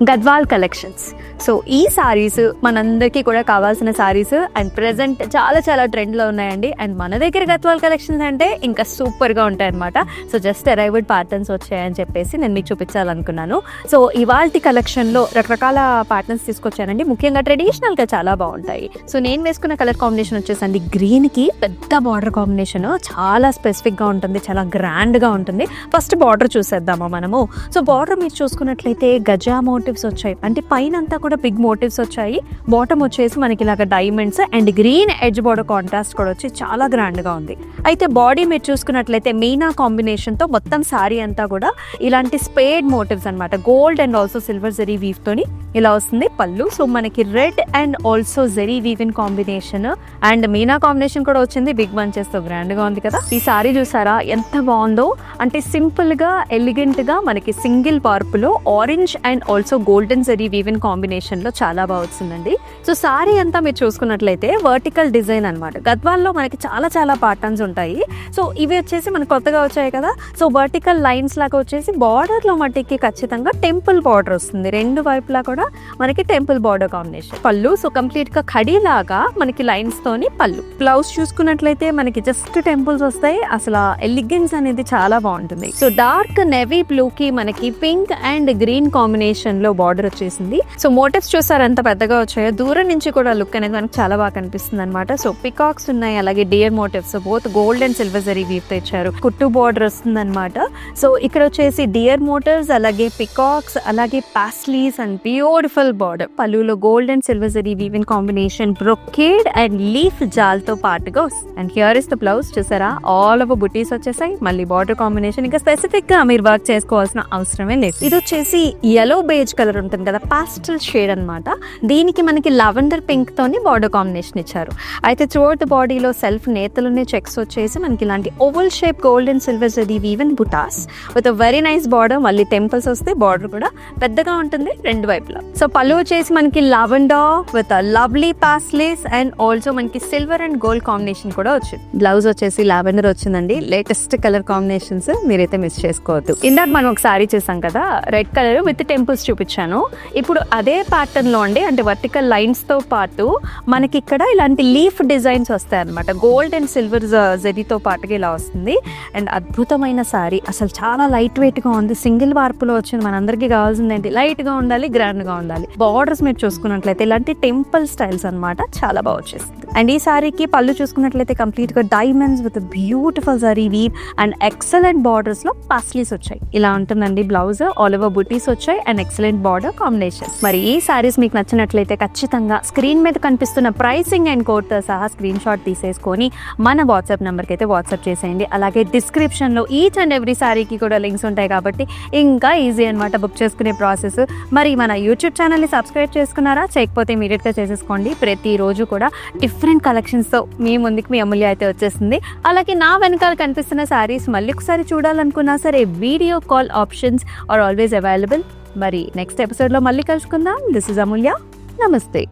Gadwal collections. So ఈ సారీస్ మనందరికీ కూడా కావాల్సిన సారీస్ అండ్ ప్రెజెంట్ చాలా చాలా ట్రెండ్లో ఉన్నాయండి. అండ్ మన దగ్గర గద్వాల్ కలెక్షన్స్ అంటే ఇంకా సూపర్గా ఉంటాయి అనమాట. సో జస్ట్ అరైవ్డ్ ప్యాటర్న్స్ వచ్చాయని చెప్పేసి నేను మీకు చూపించాలనుకున్నాను. సో ఇవాల్టి కలెక్షన్లో రకరకాల ప్యాటర్న్స్ తీసుకొచ్చానండి. ముఖ్యంగా ట్రెడిషనల్గా చాలా బాగుంటాయి. సో నేను వేసుకున్న కలర్ కాంబినేషన్ వచ్చేసండి గ్రీన్కి పెద్ద బార్డర్ కాంబినేషన్, చాలా స్పెసిఫిక్గా ఉంటుంది, చాలా గ్రాండ్గా ఉంటుంది. ఫస్ట్ బార్డర్ చూసేద్దామా మనము. సో బార్డర్ మీరు చూసుకున్నట్లయితే గజా మోటివ్స్ వచ్చాయి, అంటే పైన అంతా కూడా బిగ్ మోటివ్స్ వచ్చాయి. బాటమ్ వచ్చేసి మనకి ఇలాగ diamonds and green edge border contrast కూడా వచ్చి చాలా గ్రాండ్గా ఉంది. అయితే బాడీ మీరు చూసుకున్నట్లయితే మీనా కాంబినేషన్తో మొత్తం సారీ అంతా కూడా ఇలాంటి స్పేడ్ మోటివ్స్ అనమాట. Gold and also silver zari weave తోని ఇలా వస్తుంది పళ్ళు. సో మనకి red and also zari weave in combination and meena combination కూడా వచ్చింది. బిగ్ బంచెస్ తో గ్రాండ్ గా ఉంది కదా. ఈ సారీ చూసారా ఎంత బాగుందో, అంటే సింపుల్ గా ఎలిగెంట్ గా మనకి సింగిల్ పార్పులో orange and also golden zari weave in combination లో చాలా బాగా వచ్చిందండి. సో సారీ అంతా మీరు చూసుకున్నట్లయితే వర్టికల్ డిజైన్ అనమాట. గద్వాల్లో మనకి చాలా చాలా ప్యాటర్న్స్ ఉంటాయి. సో ఇవి వచ్చేసి మనకు కొత్తగా వచ్చాయి కదా. సో వర్టికల్ లైన్స్ లాగా వచ్చేసి బార్డర్ లో మట్టికి ఖచ్చితంగా టెంపుల్ బార్డర్ వస్తుంది. రెండు వైపులా కూడా మనకి టెంపుల్ బార్డర్ కాంబినేషన్. పళ్ళు సో కంప్లీట్ గా కడీ లాగా మనకి లైన్స్ తోని పళ్ళు. బ్లౌజ్ చూసుకున్నట్లయితే మనకి జస్ట్ టెంపుల్స్ వస్తాయి. అసలు ఎలిగెన్స్ అనేది చాలా బాగుంటుంది. సో డార్క్ నెవీ బ్లూ కి మనకి పింక్ అండ్ గ్రీన్ కాంబినేషన్ లో బార్డర్ వచ్చేసింది. సో మోటివ్స్ చూసారు ఎంత పెద్దగా వచ్చాయో. దూరం నుంచి కూడా లుక్ అనేది మనకి చాలా బాగా కనిపిస్తుంది అనమాట. సో పికాక్స్ ఉన్నాయి, అలాగే deer motifs both gold and silver zari weave తో ఇచ్చారు. కుట్టు బార్డర్ వస్తుంది అనమాట. సో ఇక్కడ వచ్చేసి డియర్ మోటివ్స్, అలాగే పికాక్స్, అలాగే పాస్లీస్ అండ్ బ్యూటిఫుల్ బార్డర్. పళ్ళులో gold and silver zari weave in combination brocade and leaf jaal తో పాటుగా వస్తుంది. And here is the blouse చూసారా, ఆల్ ఓవర్ బుటీస్ వచ్చేసాయి. మళ్ళీ బార్డర్ కాంబినేషన్ ఇంకా స్పెసిఫిక్ గా మీరు వర్క్ చేసుకోవాల్సిన అవసరమే లేదు. ఇది వచ్చేసి yellow బేజ్ కలర్ ఉంటుంది కదా, పాస్టల్ షేడ్ అనమాట. దీనికి మనకి లావెండర్ పింక్ తోని బార్డర్ కాంబినేషన్ ఇచ్చారు. అయితే త్రూఅవుట్ ద బాడీలో సెల్ఫ్ నేతలునే చెక్స్ వచ్చేసి మనకి ఇలాంటి oval shape gold and silver zari weave in butas with very nice border. మళ్ళీ టెంపుల్స్ వస్తే బార్డర్ కూడా పెద్దగా ఉంటుంది రెండు వైపులా. సో పళ్ళు వచ్చేసి మనకి lavender with lovely paisleys and also మనకి సిల్వర్ అండ్ గోల్డ్ కాంబినేషన్ కూడా వచ్చింది. బ్లౌజ్ వచ్చేసి లావెండర్ వచ్చిందండి. లేటెస్ట్ కలర్ కాంబినేషన్స్ మీరైతే మిస్ చేసుకోవద్దు. ఇందాక మనం ఒక సారీ చేసాం కదా, రెడ్ కలర్ విత్ టెంపుల్స్ చూపించాను. ఇప్పుడు అదే ప్యాటర్న్ లో అండి, అంటే వర్టికల్ లైన్స్ తో పాటు మనకి ఇక్కడ ఇలాంటి లీఫ్ డిజైన్స్ వస్తాయి అనమాట. గోల్డ్ అండ్ సిల్వర్ జరీతో పాటుగా ఇలా వస్తుంది. అండ్ అద్భుతమైన సారీ, అసలు చాలా లైట్ వెయిట్ గా ఉంది. సింగిల్ వార్పులో వచ్చింది. మనందరికీ కావాల్సింది ఏంటి, లైట్ గా ఉండాలి, గ్రాండ్ గా ఉండాలి. బార్డర్స్ మీరు చూసుకున్నట్లయితే ఇలాంటి టెంపుల్ స్టైల్స్ అనమాట, చాలా బాగా వచ్చేస్తుంది. అండ్ ఈ సారీకి పళ్ళు చూసుకున్నట్లయితే కంప్లీట్ గా diamonds with beautiful zari weave and excellent borders లో పాస్లీస్ వచ్చాయి. ఇలా ఉంటుందండి బ్లౌజ్. ఆల్ ఓవర్ బుటీస్ వచ్చాయి అండ్ ఎక్సలెంట్ బార్డర్ కాంబినేషన్. మరి ఈ సారీస్ మీకు నచ్చినట్లయితే ఖచ్చితంగా స్క్రీన్ మీద కనిపిస్తున్న ప్రైసింగ్ అండ్ కోడ్ తో సహా స్క్రీన్ షాట్ తీసేసుకొని మన వాట్సాప్ నెంబర్కి అయితే వాట్సాప్ చేసేయండి. అలాగే డిస్క్రిప్షన్ లో ఈచ్ అండ్ ఎవ్రీ సారీకి కూడా లింక్స్ ఉంటాయి కాబట్టి ఇంకా ఈజీ అనమాట బుక్ చేసుకునే ప్రాసెస్. మరి మన యూట్యూబ్ ఛానల్ని సబ్స్క్రైబ్ చేసుకున్నారా? చేయకపోతే ఇమీడియట్గా చేసేసుకోండి. ప్రతిరోజు కూడా డిఫరెంట్ కలెక్షన్స్తో మీ ముందుకు మీ అమూల్య అయితే వచ్చేస్తుంది. అలాగే నా వెనకాల కనిపిస్తున్న సారీస్ మళ్ళీ ఒకసారి చూడాలనుకున్నా సరే video call options are always available. మరి నెక్స్ట్ ఎపిసోడ్లో మళ్ళీ కలుసుకుందాం. This is Amulya. నమస్తే.